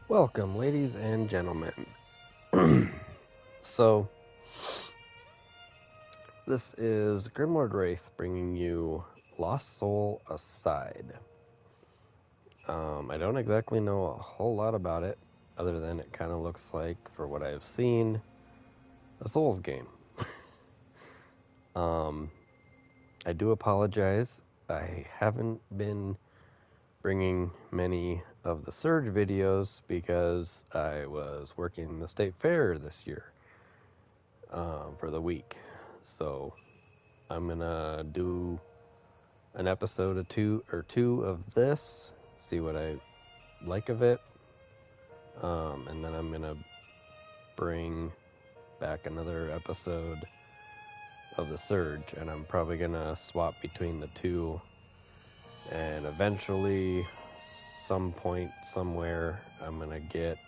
Welcome, ladies and gentlemen. So, this is Grimlord Wraith bringing you Lost Soul Aside. I don't exactly know a whole lot about it, other than it kind of looks like, for what I've seen, a Souls game. I do apologize. I haven't been bringing many of the Surge videos because I was working the state fair this year for the week. So I'm gonna do an episode or two of this, see what I like of it, and then I'm gonna bring back another episode of the Surge, and I'm probably gonna swap between the two, and eventually, some point somewhere, I'm gonna get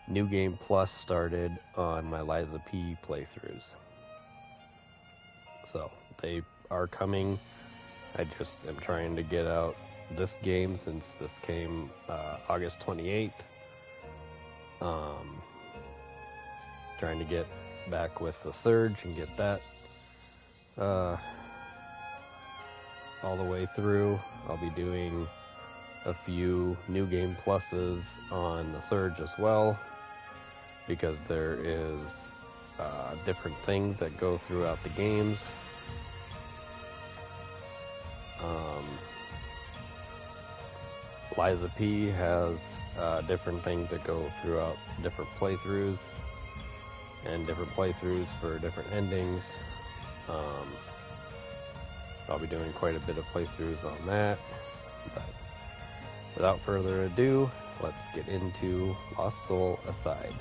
New Game Plus started on my Liza P playthroughs. So they are coming. I just am trying to get out this game since this came August 28th. Trying to get back with the Surge and get that all the way through. I'll be doing a few New Game Pluses on the Surge as well, because there is different things that go throughout the games. Liza P has different things that go throughout different playthroughs, and different playthroughs for different endings. I'll be doing quite a bit of playthroughs on that, but without further ado, let's get into Lost Soul Aside.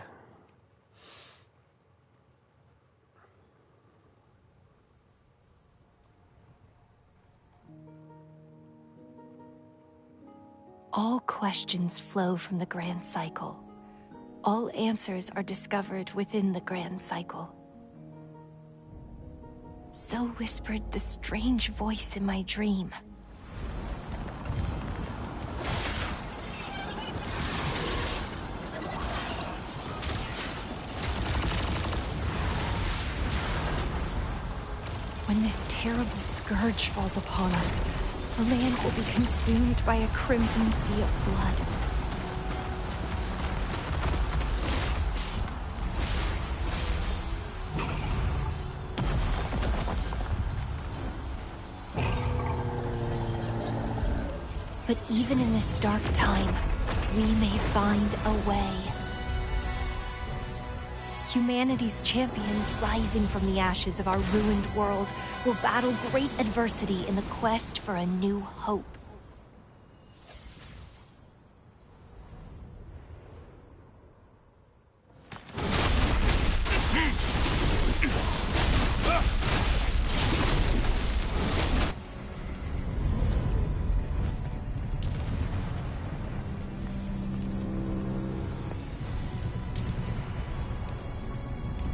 All questions flow from the grand cycle. All answers are discovered within the grand cycle. So whispered the strange voice in my dream. When this terrible scourge falls upon us, the land will be consumed by a crimson sea of blood. But even in this dark time, we may find a way. Humanity's champions rising from the ashes of our ruined world will battle great adversity in the quest for a new hope.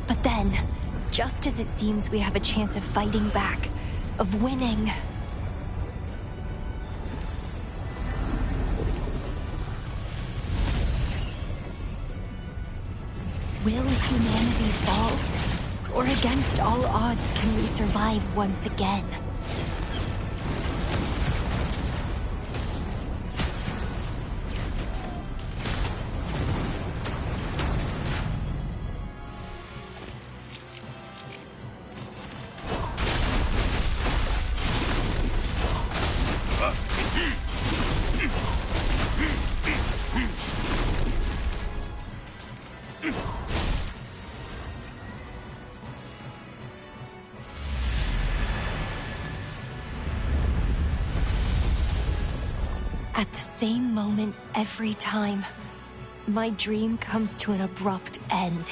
But then, just as it seems we have a chance of fighting back, of winning, will humanity fall? Or against all odds can we survive once again? At the same moment every time, my dream comes to an abrupt end.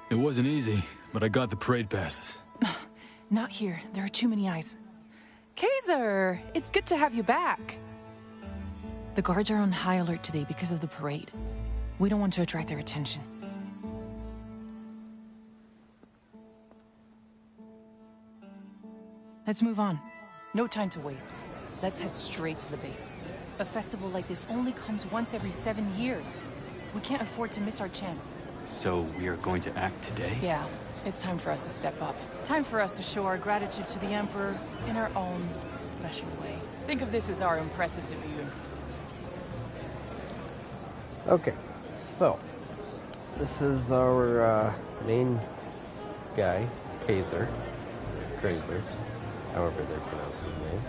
It wasn't easy, but I got the parade passes. Not here. There are too many eyes. Kaiser! It's good to have you back. The guards are on high alert today because of the parade. We don't want to attract their attention. Let's move on. No time to waste. Let's head straight to the base. A festival like this only comes once every 7 years. We can't afford to miss our chance. So we are going to act today? Yeah, it's time for us to step up. Time for us to show our gratitude to the Emperor in our own special way. Think of this as our impressive debut. Okay, so this is our main guy, Kaiser, however they pronounce his name.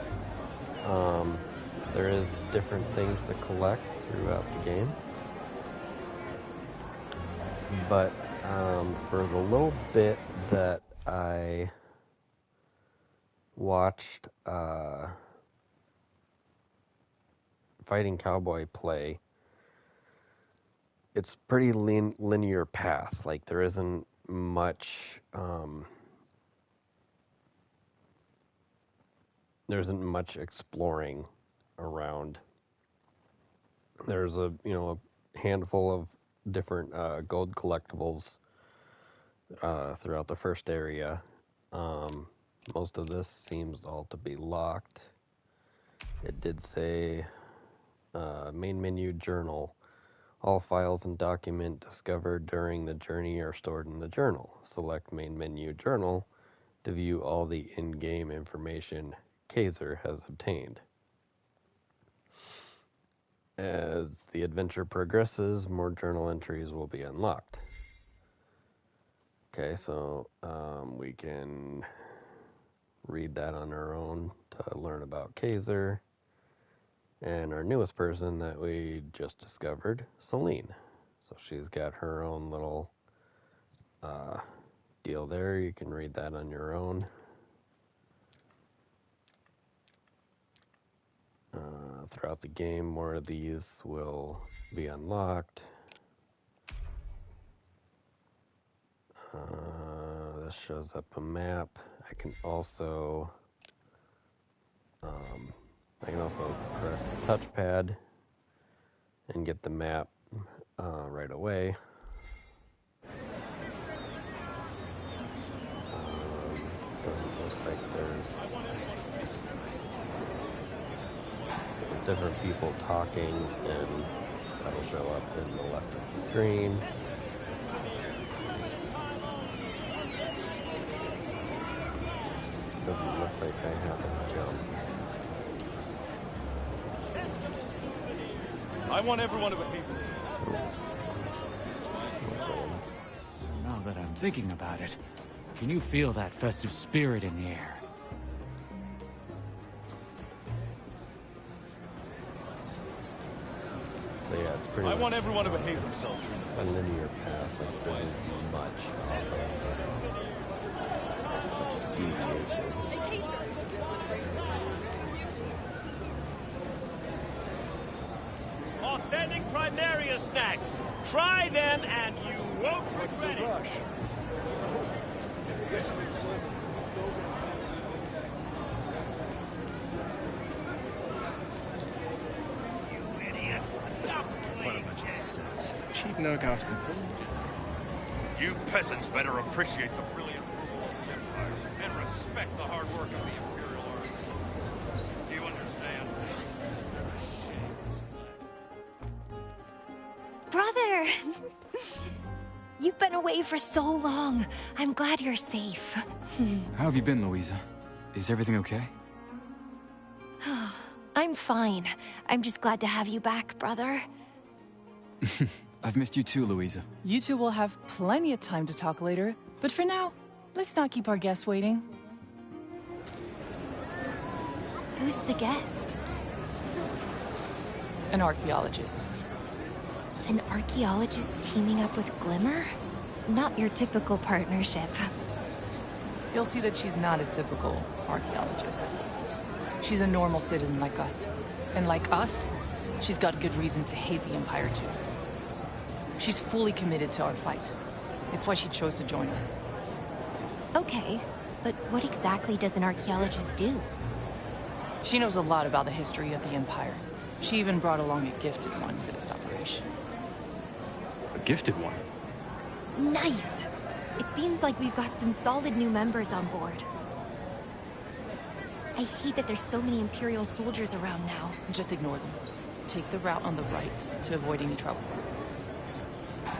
There is different things to collect throughout the game, but for the little bit that I watched Fighting Cowboy play, it's pretty linear path. Like, there isn't much exploring around. There's a handful of different gold collectibles throughout the first area. Most of this seems all to be locked. It did say main menu journal. All files and documents discovered during the journey are stored in the journal. Select main menu journal to view all the in-game information Kaiser has obtained. As the adventure progresses, more journal entries will be unlocked. Okay, so we can read that on our own to learn about Kaiser. And our newest person that we just discovered, Celine. So she's got her own little deal there. You can read that on your own. Throughout the game, more of these will be unlocked. This shows up a map. I can also press the touchpad and get the map right away. Doesn't look like there's different people talking, and that'll show up in the left of the screen. Doesn't look like I have a jump. I want everyone to behave. Now that I'm thinking about it, can you feel that festive spirit in the air? So yeah, it's pretty I much want everyone to behave themselves. a linear path. Like, there isn't much off of deviation. Authentic Primaria snacks. Try them and you won't regret it. You idiot. Stop playing. Cheap knockoffs can fool. You peasants better appreciate the brilliant rule of the Empire and respect the hard work of the Imperial Army. Do you understand? Brother! You've been away for so long. I'm glad you're safe. How have you been, Louisa? Is everything okay? I'm fine. I'm just glad to have you back, brother. I've missed you too, Louisa. You two will have plenty of time to talk later, but for now, let's not keep our guests waiting. Who's the guest? An archaeologist. An archaeologist teaming up with Glimmer? Not your typical partnership. You'll see that she's not a typical archaeologist. She's a normal citizen like us. And like us, she's got good reason to hate the Empire too. She's fully committed to our fight. It's why she chose to join us. Okay, but what exactly does an archaeologist do? She knows a lot about the history of the Empire. She even brought along a gifted one for this operation. A gifted one? Nice! It seems like we've got some solid new members on board. I hate that there's so many Imperial soldiers around now. Just ignore them. Take the route on the right to avoid any trouble.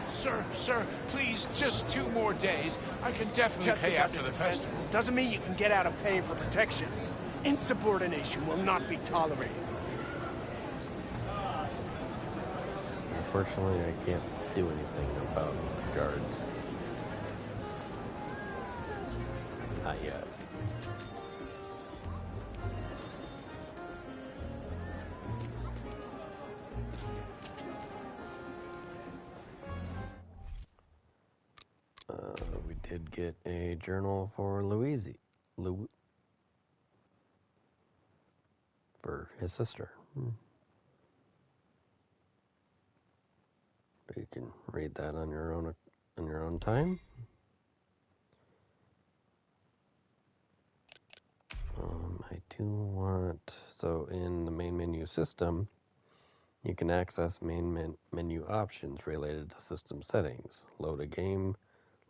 Sir, please, just 2 more days. I can definitely pay after the festival. Doesn't mean you can get out of paying for protection. Insubordination will not be tolerated. Unfortunately, I can't do anything about the guards. Not yet. We did get a journal for for his sister. You can read that on your own time. I do want, so in the main menu system, you can access main menu options related to system settings. Load a game,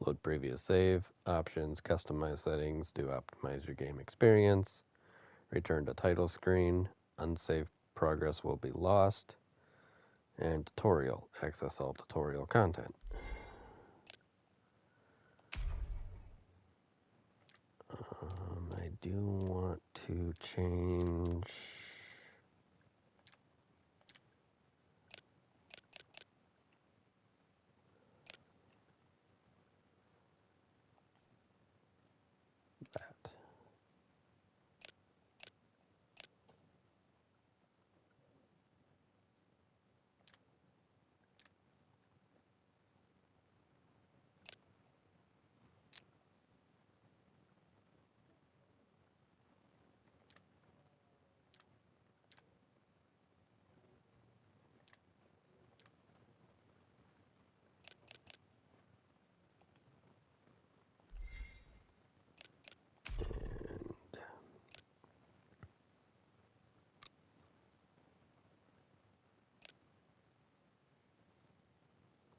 load previous save, options, customize settings to optimize your game experience, return to title screen, unsaved progress will be lost, and tutorial, access all tutorial content. I do want to change that.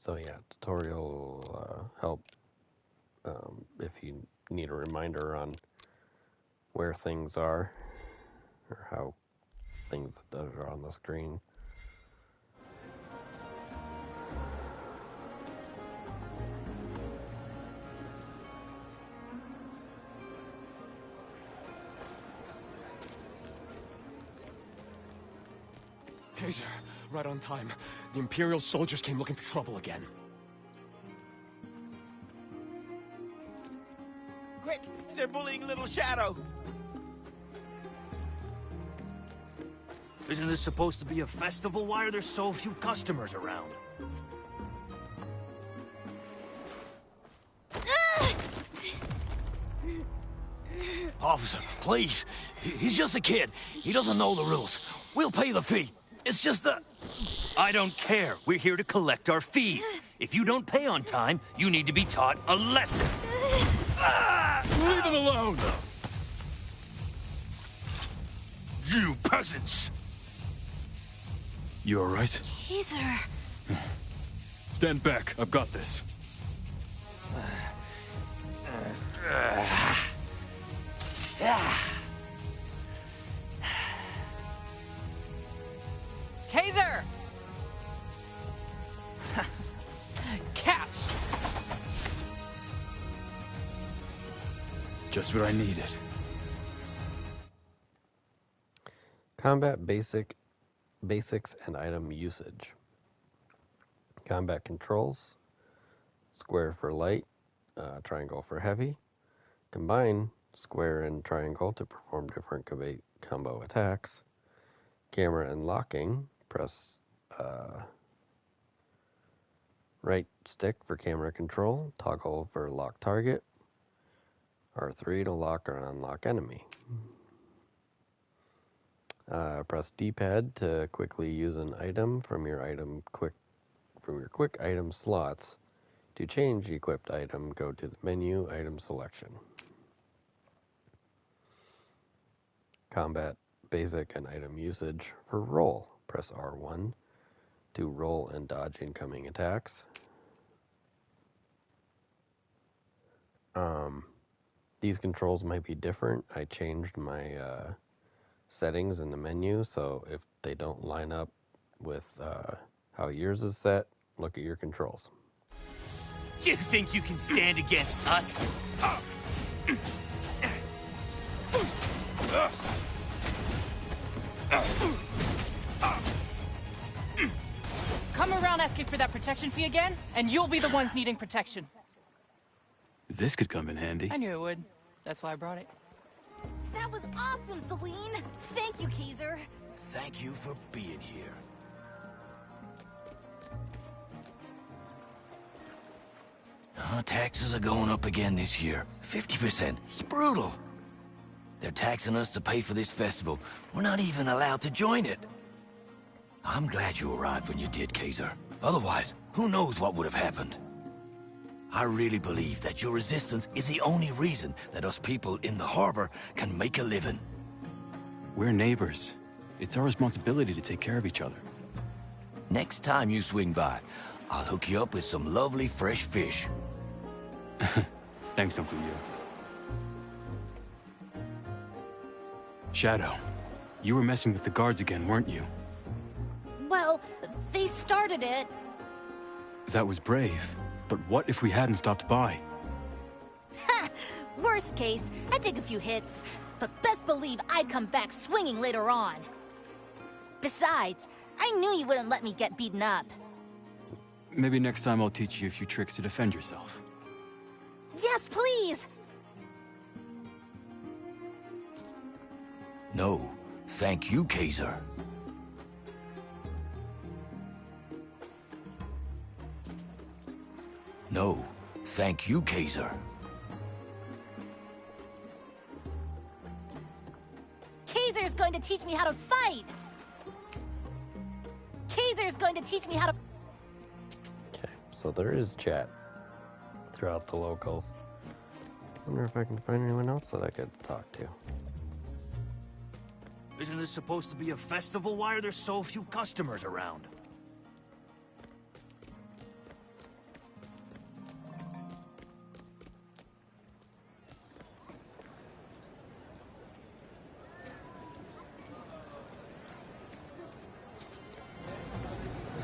So yeah, tutorial will help if you need a reminder on where things are or how things that are on the screen. Kaiser, right on time. The Imperial soldiers came looking for trouble again. Quick, they're bullying Little Shadow. Isn't this supposed to be a festival? Why are there so few customers around? Officer, please. He's just a kid. He doesn't know the rules. We'll pay the fee. It's just that... I don't care. We're here to collect our fees. If you don't pay on time, you need to be taught a lesson. Leave him alone! You peasants! You alright? Kaiser. Stand back. I've got this. Kaiser! Catch! Just what I needed. Combat basics and item usage. Combat controls. Square for light, triangle for heavy. Combine square and triangle to perform different combo attacks. Camera and locking. Press right stick for camera control. Toggle for lock target. R3 to lock or unlock enemy. Press D-pad to quickly use an item from your quick item slots To change equipped item, go to the menu, item selection. Combat, basic, and item usage. For roll, press R1 to roll and dodge incoming attacks. These controls might be different. I changed my settings in the menu, so if they don't line up with how yours is set, look at your controls. Do you think you can stand against us? Come around asking for that protection fee again, and you'll be the ones needing protection. This could come in handy. I knew it would. That's why I brought it. That was awesome, Celine! Thank you, Kaiser. Thank you for being here. Taxes are going up again this year. 50%. It's brutal. They're taxing us to pay for this festival. We're not even allowed to join it. I'm glad you arrived when you did, Kaiser. Otherwise, who knows what would have happened. I really believe that your resistance is the only reason that us people in the harbor can make a living. We're neighbors. It's our responsibility to take care of each other. Next time you swing by, I'll hook you up with some lovely fresh fish. Thanks, Uncle Yu. Shadow, you were messing with the guards again, weren't you? Well, they started it. That was brave. But what if we hadn't stopped by? Ha! Worst case, I'd take a few hits. But best believe I'd come back swinging later on. Besides, I knew you wouldn't let me get beaten up. Maybe next time I'll teach you a few tricks to defend yourself. Yes, please! No, thank you, Kaiser. No, thank you, Kaiser. Kaiser's going to teach me how to fight! Kaiser's going to teach me how to... Okay, so there is chat throughout the locals. Wonder if I can find anyone else that I could talk to. Isn't this supposed to be a festival? Why are there so few customers around?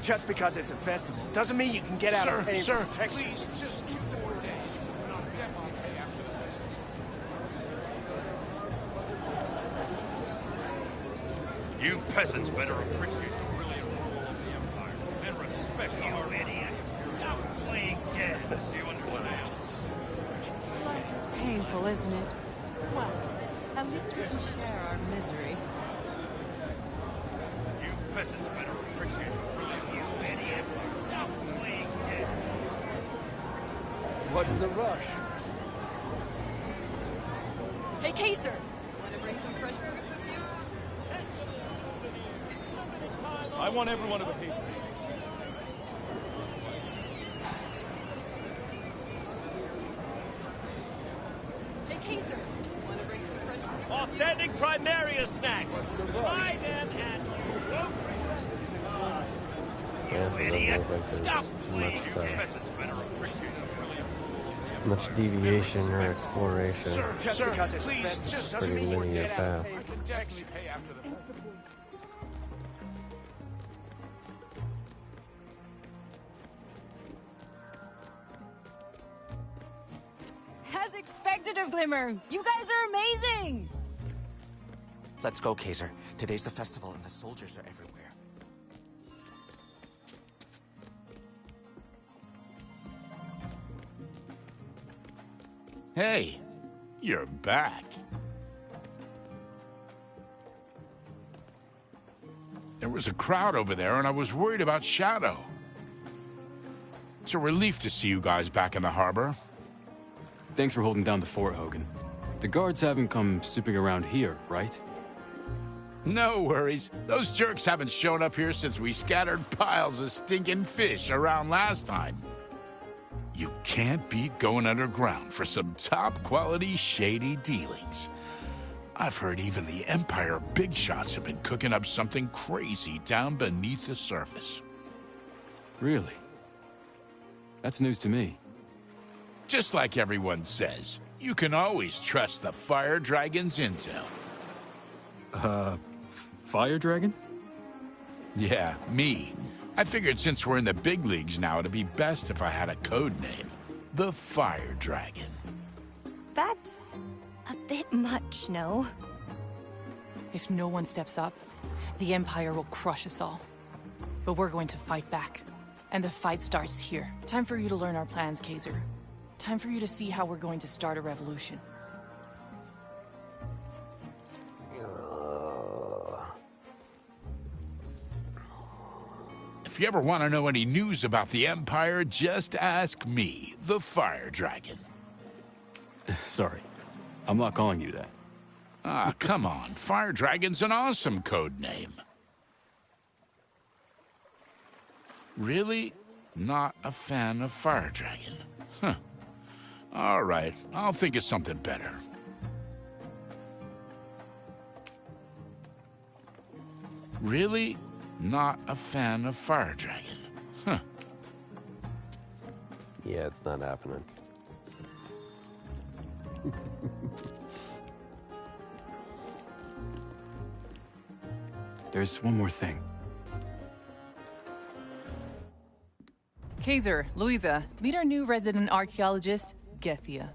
Just because it's a festival doesn't mean you can get out of paying for protection. Please, just 2 more days. And I'll definitely pay after the festival. You peasants better appreciate the brilliant rule of the Empire and respect our idiot. Stop playing dead. Do you understand? Life is painful, isn't it? Well, at least we can share our misery. You peasants better appreciate the brilliant rule. Idiot. Stop playing dead. What's the rush? Hey, Kaiser! Want to bring some fresh fruits with you? I want everyone to behave. Hey, Kaiser! Want to bring some fresh fruits Authentic Primaria snacks. Try them and you won't. Yeah, it doesn't look like Stop playing. You there's peasants better appreciate the brilliant rule. much deviation or exploration. Just because it's a please, festival just doesn't mean you can linear get out of path. paying I for can protection. definitely pay after the festival. As expected of Glimmer! You guys are amazing! Let's go, Kaiser. Today's the festival and the soldiers are everywhere. Hey, you're back. There was a crowd over there, and I was worried about Shadow. It's a relief to see you guys back in the harbor. Thanks for holding down the fort, Hogan. The guards haven't come snooping around here, right? No worries. Those jerks haven't shown up here since we scattered piles of stinking fish around last time. You can't beat going underground for some top-quality shady dealings. I've heard even the Empire big shots have been cooking up something crazy down beneath the surface. Really? That's news to me. Just like everyone says, you can always trust the Fire Dragon's intel. Fire Dragon? Yeah, me. I figured since we're in the big leagues now, it'd be best if I had a code name. The Fire Dragon. That's a bit much, no? If no one steps up, the Empire will crush us all. But we're going to fight back. And the fight starts here. Time for you to learn our plans, Kaiser. Time for you to see how we're going to start a revolution. If you ever want to know any news about the Empire, just ask me, the Fire Dragon. Sorry, I'm not calling you that. Ah, come on. Fire Dragon's an awesome code name. Really? Not a fan of Fire Dragon? Huh. All right, I'll think of something better. Really? Not a fan of Fire Dragon? Huh. Yeah, it's not happening. There's one more thing. Kaiser, Louisa, meet our new resident archaeologist, Gethia.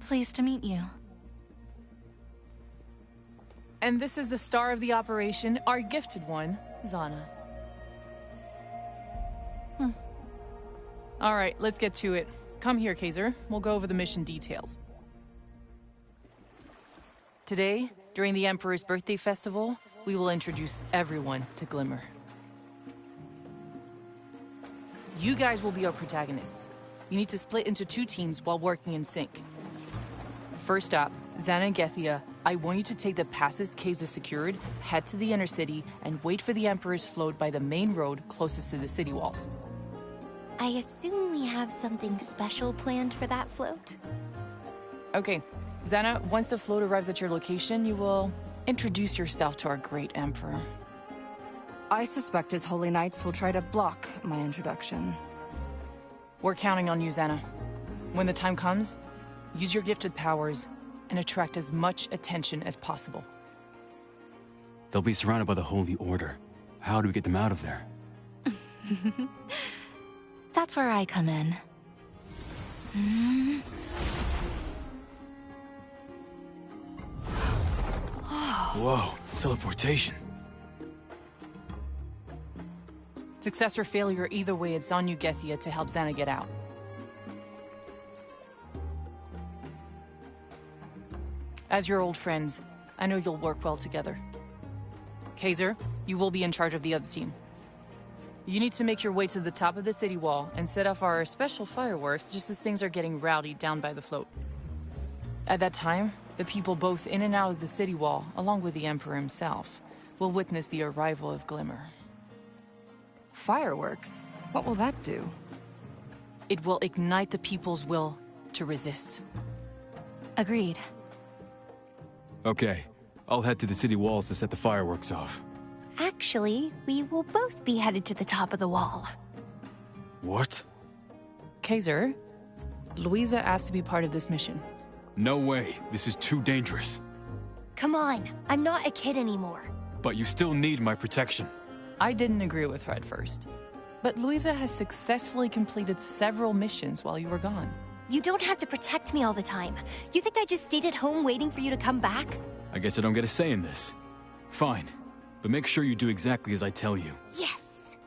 Pleased to meet you. And this is the star of the operation, our gifted one, Zana. All right, let's get to it. Come here, Kaiser. We'll go over the mission details. Today, during the Emperor's birthday festival, we will introduce everyone to Glimmer. You guys will be our protagonists. You need to split into 2 teams while working in sync. First up, Zana and Gethia, I want you to take the passes Kaiser secured, head to the inner city, and wait for the Emperor's float by the main road closest to the city walls. I assume we have something special planned for that float? Okay, Zana, once the float arrives at your location, you will introduce yourself to our great Emperor. I suspect his holy knights will try to block my introduction. We're counting on you, Zana. When the time comes, use your gifted powers and attract as much attention as possible. They'll be surrounded by the Holy Order. How do we get them out of there? That's where I come in. Whoa, teleportation. Success or failure, either way, it's on you, Gethia, to help Zana get out. As your old friends, I know you'll work well together. Kaiser, you will be in charge of the other team. You need to make your way to the top of the city wall and set off our special fireworks just as things are getting rowdy down by the float. At that time, the people both in and out of the city wall, along with the Emperor himself, will witness the arrival of Glimmer. Fireworks? What will that do? It will ignite the people's will to resist. Agreed. Okay, I'll head to the city walls to set the fireworks off. Actually, we will both be headed to the top of the wall. What? Kaiser, Louisa asked to be part of this mission. No way, this is too dangerous. Come on, I'm not a kid anymore. But you still need my protection. I didn't agree with her at first, but Louisa has successfully completed several missions while you were gone. You don't have to protect me all the time. You think I just stayed at home waiting for you to come back? I guess I don't get a say in this. Fine, but make sure you do exactly as I tell you. Yes!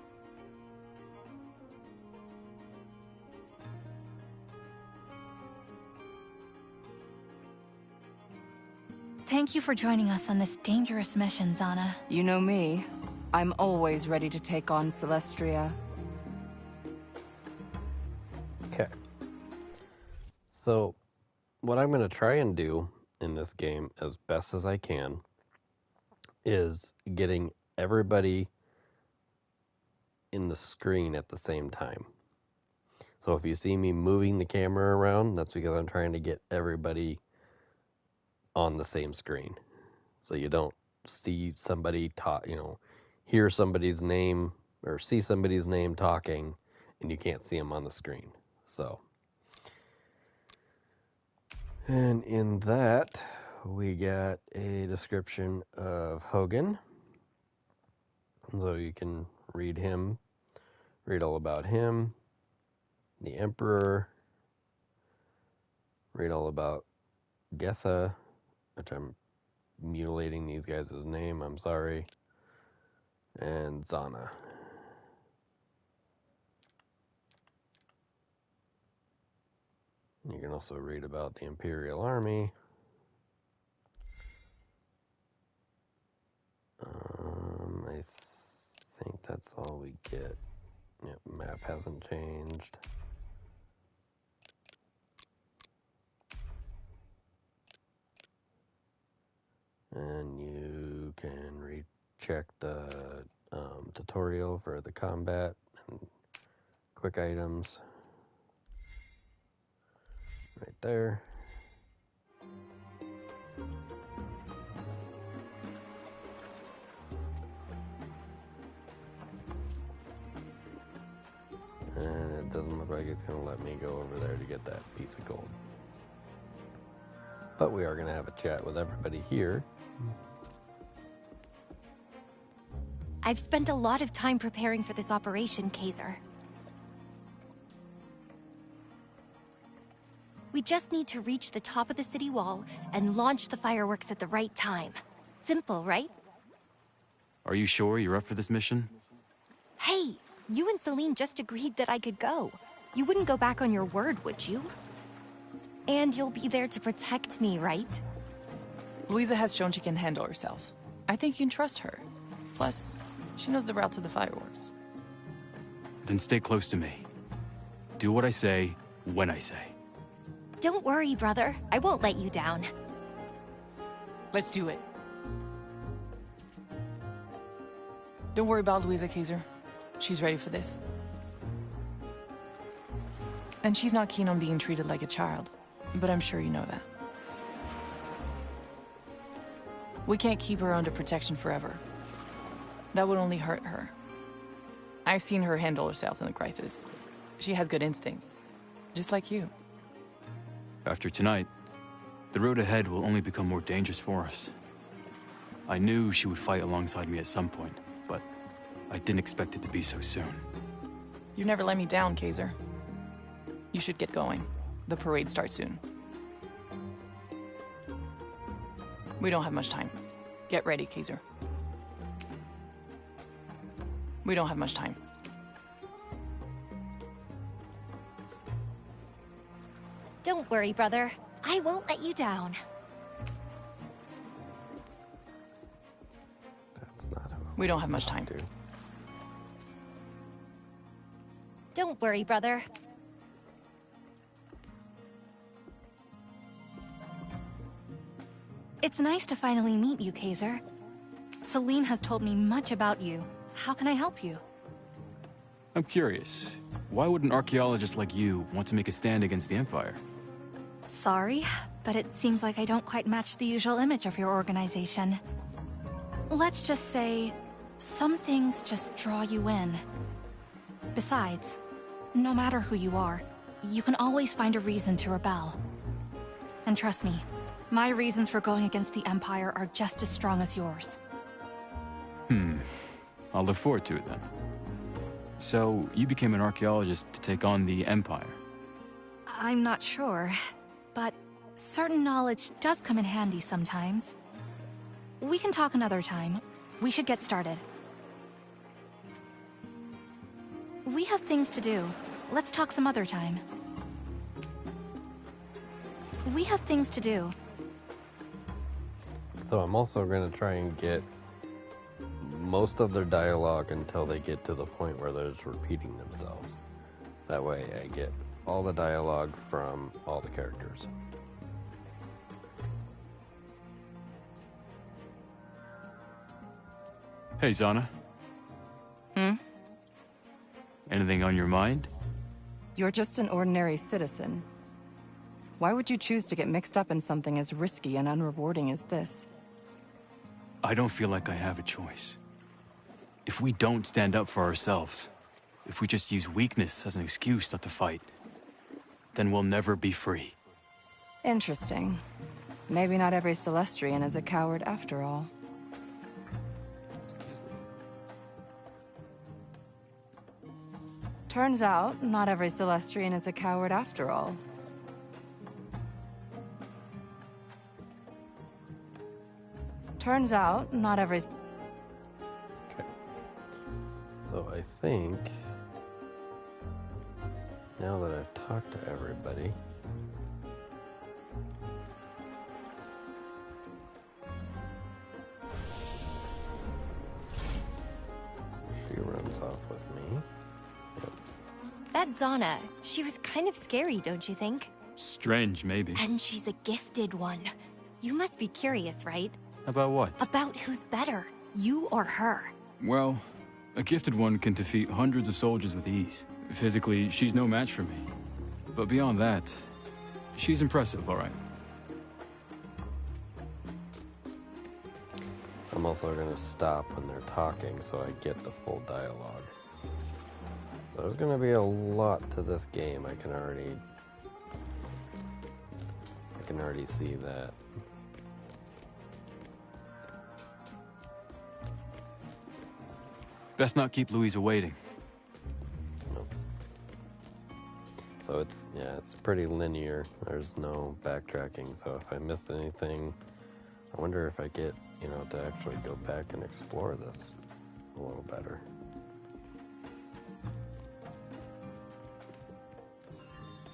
Thank you for joining us on this dangerous mission, Zana. You know me. I'm always ready to take on Celestria. Okay. So, what I'm going to try and do in this game as best as I can is getting everybody in the screen at the same time. So if you see me moving the camera around, that's because I'm trying to get everybody on the same screen. So you don't see somebody hear somebody's name or see somebody's name talking and you can't see them on the screen. So, and in that, we got a description of Hogun. So you can read all about him, the Emperor, read all about Getha, which I'm mutilating these guys' name, I'm sorry, and Zana. You can also read about the Imperial Army. I think that's all we get. Yep, map hasn't changed. And you can recheck the tutorial for the combat and quick items right there. And it doesn't look like it's going to let me go over there to get that piece of gold. But we are going to have a chat with everybody here. I've spent a lot of time preparing for this operation, Kaiser. We just need to reach the top of the city wall and launch the fireworks at the right time. Simple, right? Are you sure you're up for this mission? Hey, you and Celine just agreed that I could go. You wouldn't go back on your word, would you? And you'll be there to protect me, right? Luiza has shown she can handle herself. I think you can trust her. Plus, she knows the route to the fireworks. Then stay close to me. Do what I say, when I say. Don't worry, brother. I won't let you down. Let's do it. Don't worry about Luiza, Kaiser. She's ready for this. And she's not keen on being treated like a child, but I'm sure you know that. We can't keep her under protection forever. That would only hurt her. I've seen her handle herself in the crisis. She has good instincts, just like you. After tonight, the road ahead will only become more dangerous for us. I knew she would fight alongside me at some point, but I didn't expect it to be so soon. You never let me down, Kaiser. You should get going. The parade starts soon. We don't have much time. Get ready, Kaiser. We don't have much time. Don't worry, brother. I won't let you down. We don't have much time. Don't worry, brother. It's nice to finally meet you, Kaiser. Celine has told me much about you. How can I help you? I'm curious. Why would an archaeologist like you want to make a stand against the Empire? Sorry, but it seems like I don't quite match the usual image of your organization. Let's just say, some things just draw you in. Besides, no matter who you are, you can always find a reason to rebel. And trust me, my reasons for going against the Empire are just as strong as yours. I'll look forward to it then. So, you became an archaeologist to take on the Empire? I'm not sure, but certain knowledge does come in handy sometimes. We can talk another time. We should get started. We have things to do. Let's talk some other time. We have things to do. So I'm also going to try and get most of their dialogue until they get to the point where they're just repeating themselves. That way I get all the dialogue from all the characters. Hey, Zana. Anything on your mind? You're just an ordinary citizen. Why would you choose to get mixed up in something as risky and unrewarding as this? I don't feel like I have a choice. If we don't stand up for ourselves, if we just use weakness as an excuse not to fight, then we'll never be free. Interesting. Maybe not every Celestrian is a coward after all. Turns out, not every Celestrian is a coward after all. Turns out, not every... Okay. So I think... now that I've talked to everybody... she runs off with me. Yep. That Zana, she was kind of scary, don't you think? Strange, maybe. And she's a gifted one. You must be curious, right? About what? About who's better, you or her. Well, a gifted one can defeat hundreds of soldiers with ease. Physically, she's no match for me. But beyond that, she's impressive, all right. I'm also going to stop when they're talking so I get the full dialogue. So there's going to be a lot to this game. I can already see that. Best not keep Louisa waiting. Nope. So it's pretty linear. There's no backtracking. So if I missed anything, I wonder if I get, to actually go back and explore this a little better.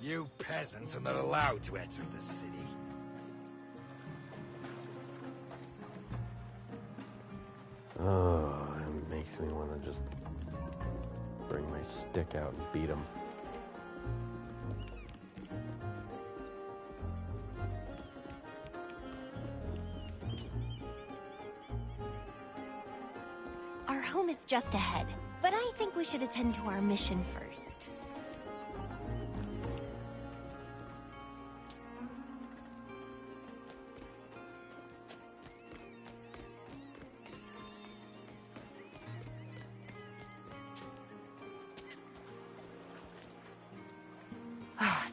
You peasants are not allowed to enter the city. Oh, it makes me want to just bring my stick out and beat him. Our home is just ahead, but I think we should attend to our mission first.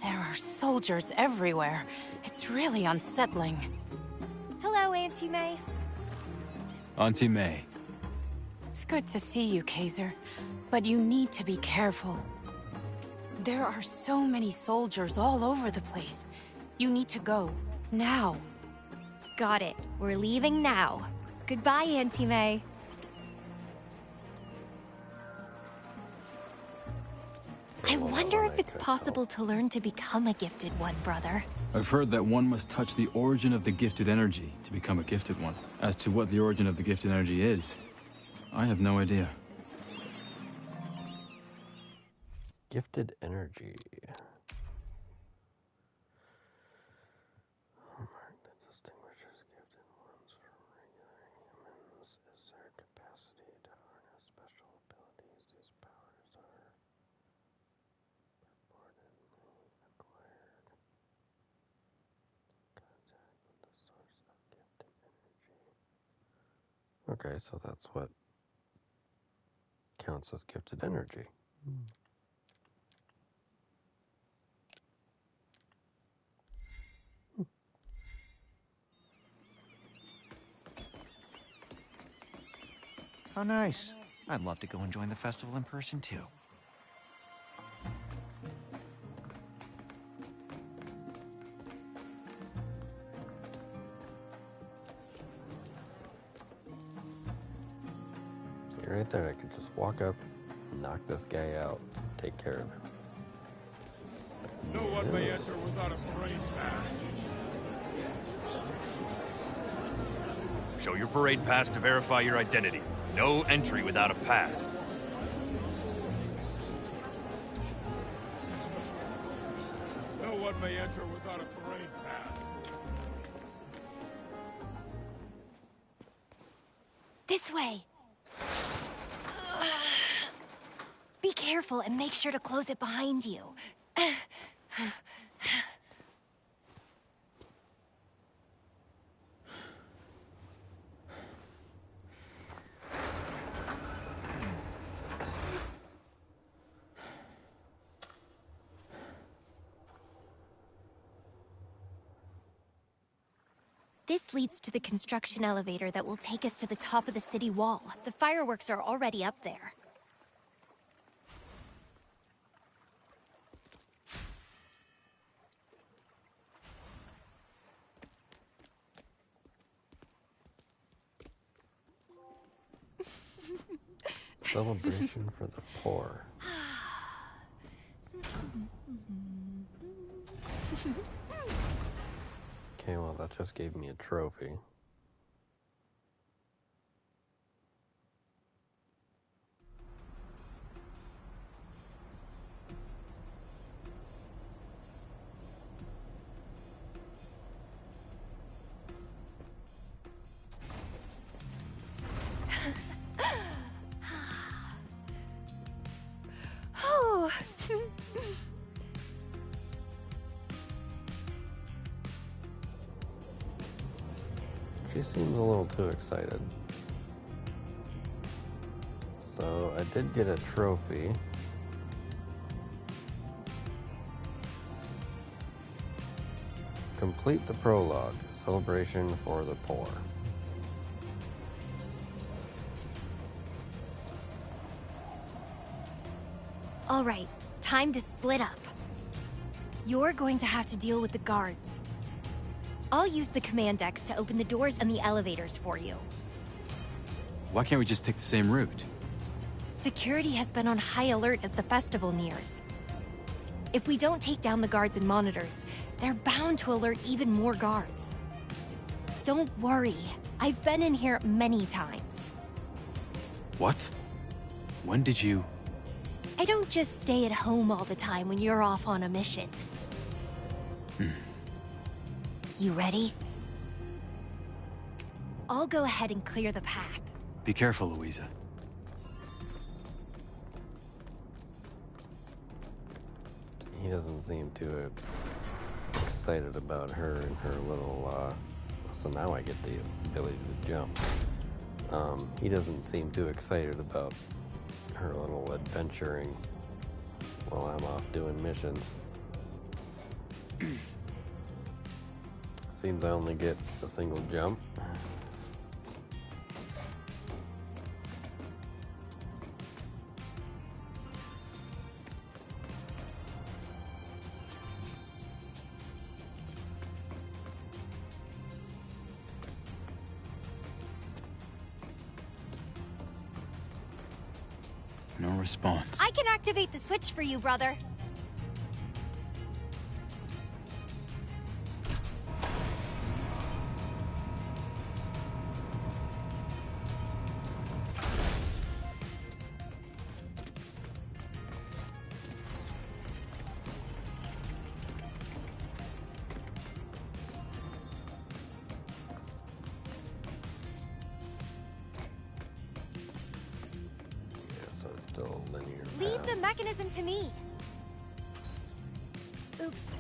There are soldiers everywhere. It's really unsettling. Hello, Auntie May. Auntie May. It's good to see you, Kaiser. But you need to be careful. There are so many soldiers all over the place. You need to go. Now. Got it. We're leaving now. Goodbye, Auntie May. I wonder if it's possible to learn to become a gifted one, brother. I've heard that one must touch the origin of the gifted energy to become a gifted one. As to what the origin of the gifted energy is, I have no idea. Gifted energy. Hallmark that distinguishes gifted ones from regular humans is their capacity to harness special abilities. These powers are purportedly acquired in contact with the source of gifted energy. Okay, so that's what counts as gifted energy. How nice. I'd love to go and join the festival in person, too. See, right there, I could just walk up, knock this guy out, take care of him. No one may enter without a parade pass. Show your parade pass to verify your identity. No entry without a pass. No one may enter without a parade pass. This way. Be careful and make sure to close it behind you. This leads to the construction elevator that will take us to the top of the city wall. The fireworks are already up there. Celebration for the poor. Okay, well, that just gave me a trophy. She seems a little too excited. So I did get a trophy. Complete the prologue. Celebration for the poor. All right, time to split up. You're going to have to deal with the guards. I'll use the command decks to open the doors and the elevators for you. Why can't we just take the same route? Security has been on high alert as the festival nears. If we don't take down the guards and monitors, they're bound to alert even more guards. Don't worry, I've been in here many times. What? When did you... I don't just stay at home all the time when you're off on a mission. You ready? I'll go ahead and clear the path. Be careful, Luiza. He doesn't seem too excited about her and her little, so now I get the ability to jump. He doesn't seem too excited about her little adventuring while I'm off doing missions. Seems I only get a single jump. No response. I can activate the switch for you, brother. Leave the mechanism to me. Oops.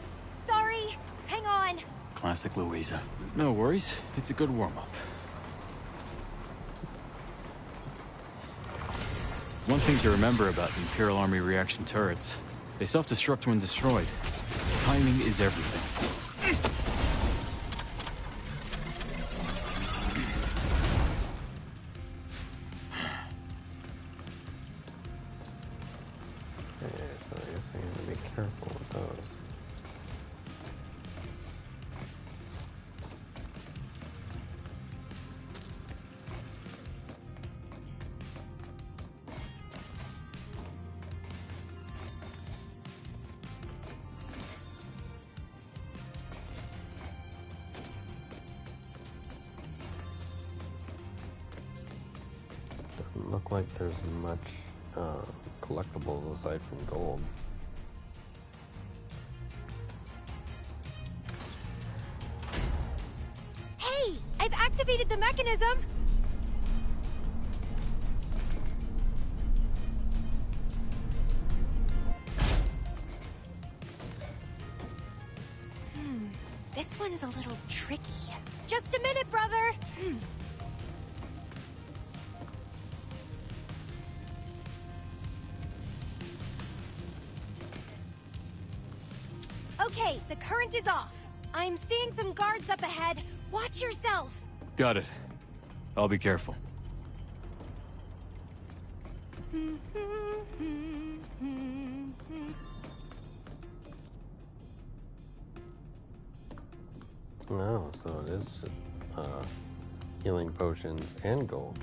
Sorry. Hang on. Classic Luiza. No worries. It's a good warm-up. One thing to remember about the Imperial Army reaction turrets. They self-destruct when destroyed. Timing is everything. Doesn't look like there's much collectibles aside from gold. Hey! I've activated the mechanism! This one's a little tricky. Just a minute, brother! Okay, the current is off. I'm seeing some guards up ahead. Watch yourself! Got it. I'll be careful. Oh, so it is healing potions and gold.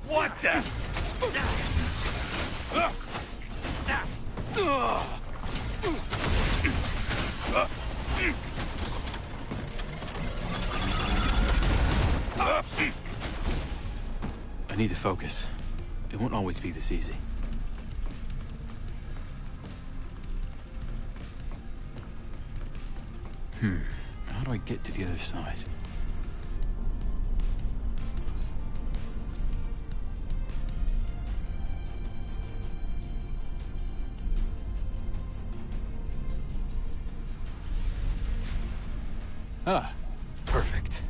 What the? I need to focus. It won't always be this easy. How do I get to the other side? Ah, perfect.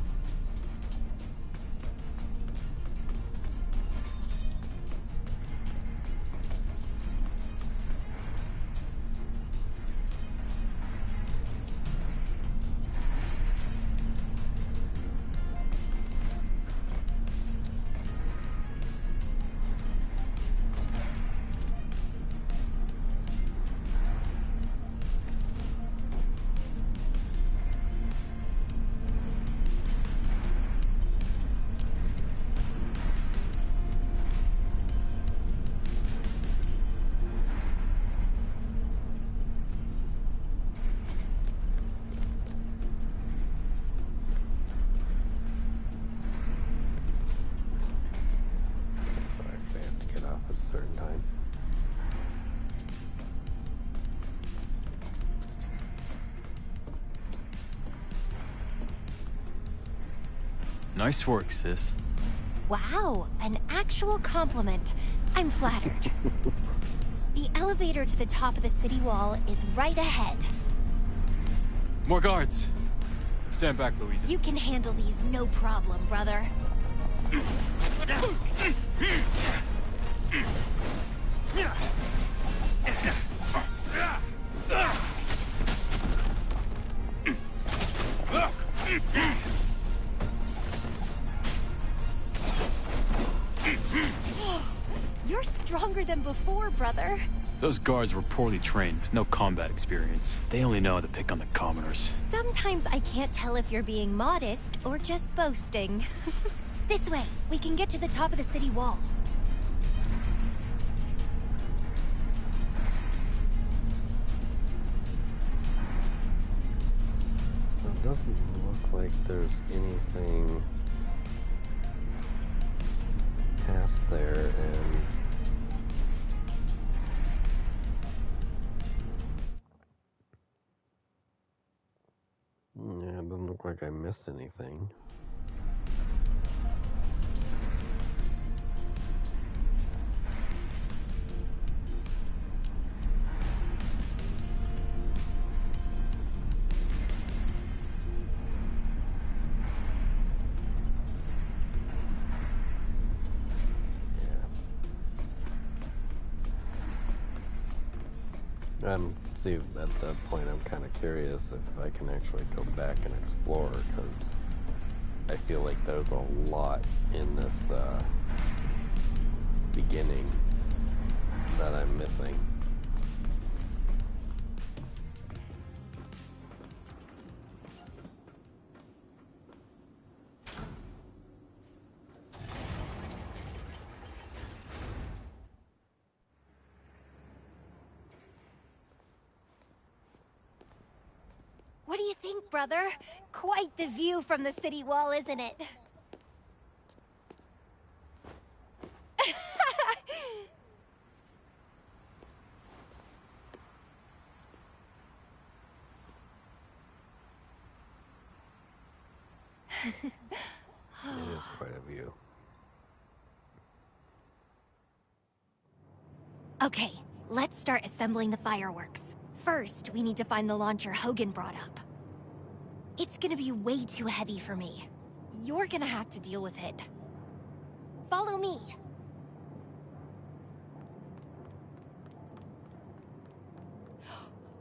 Nice work, sis. Wow, an actual compliment. I'm flattered. The elevator to the top of the city wall is right ahead. More guards. Stand back, Louisa. You can handle these no problem, brother. You're stronger than before, brother. Those guards were poorly trained, with no combat experience. They only know how to pick on the commoners. Sometimes I can't tell if you're being modest or just boasting. This way, we can get to the top of the city wall. It doesn't look like there's anything past there, and yeah, it doesn't look like I missed anything. See, at that point, I'm kind of curious if I can actually go back and explore, because I feel like there's a lot in this beginning that I'm missing. What do you think, brother? Quite the view from the city wall, isn't it? It is quite a view. Okay, let's start assembling the fireworks. First, we need to find the launcher Hogan brought up. It's gonna be way too heavy for me. You're gonna have to deal with it. Follow me.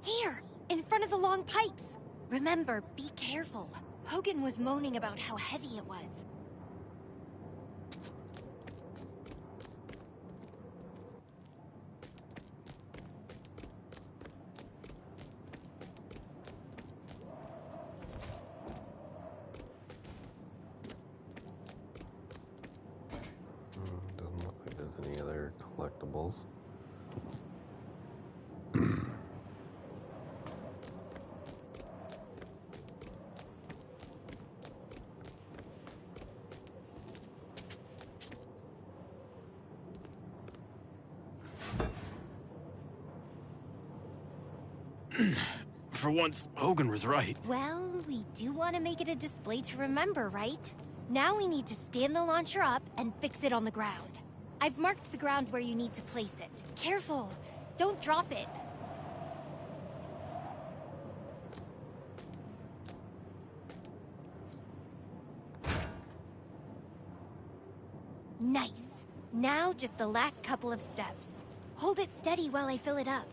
Here, in front front of the long pipes. Remember, be careful. Hogan was moaning about how heavy it was. Doesn't look like there's any other collectibles. For once, Hogan was right. Well, we do want to make it a display to remember, right? Now we need to stand the launcher up and fix it on the ground. I've marked the ground where you need to place it. Careful! Don't drop it. Nice! Now just the last couple of steps. Hold it steady while I fill it up.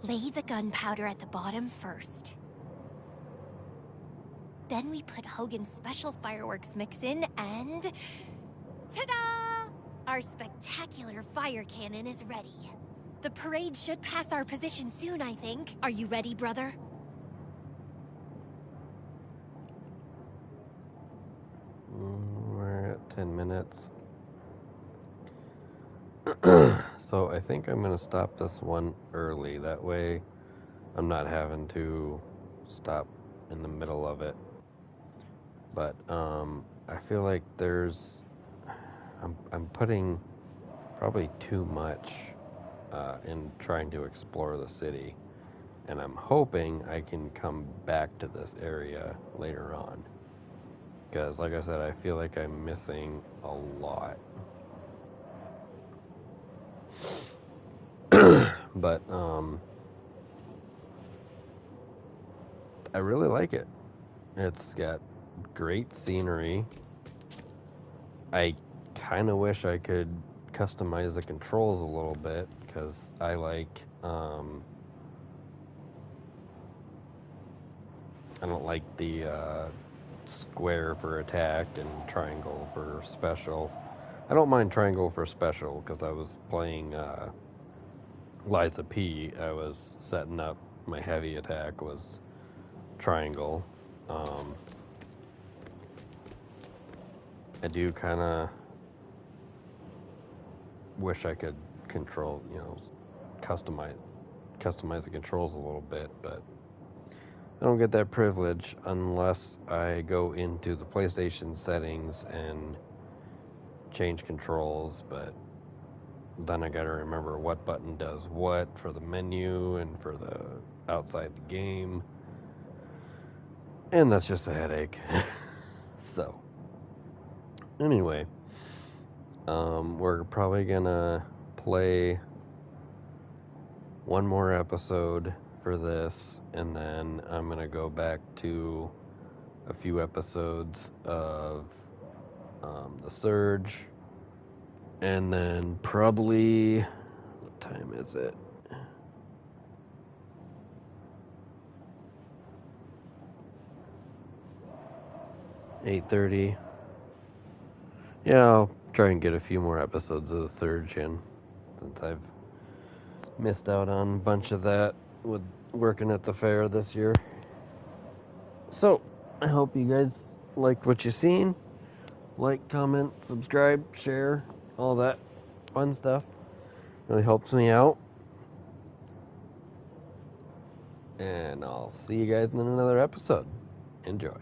Lay the gunpowder at the bottom first. Then we put Hogan's special fireworks mix in and... ta-da! Our spectacular fire cannon is ready. The parade should pass our position soon, I think. Are you ready, brother? We're at 10 minutes. So I think I'm going to stop this one early. That way I'm not having to stop in the middle of it. But I feel like I'm putting probably too much in trying to explore the city. And I'm hoping I can come back to this area later on. Because like I said, I feel like I'm missing a lot. But I really like it. It's got great scenery. I kind of wish I could customize the controls a little bit, because I like I don't like the square for attack and triangle for special. I don't mind triangle for special, because I was playing Lies of P. I was setting up my heavy attack was triangle. I do kind of wish I could control, customize the controls a little bit, but I don't get that privilege unless I go into the PlayStation settings and change controls. But then I gotta remember what button does what for the menu and for the outside the game, and that's just a headache. So anyway, we're probably gonna play one more episode for this, and then I'm gonna go back to a few episodes of The Surge, and then probably, what time is it? $8:30. Yeah, I'll try and get a few more episodes of The Surge in, since I've missed out on a bunch of that with working at the fair this year. So, I hope you guys liked what you seen. Like, comment, subscribe, share, all that fun stuff. Really helps me out. And I'll see you guys in another episode. Enjoy.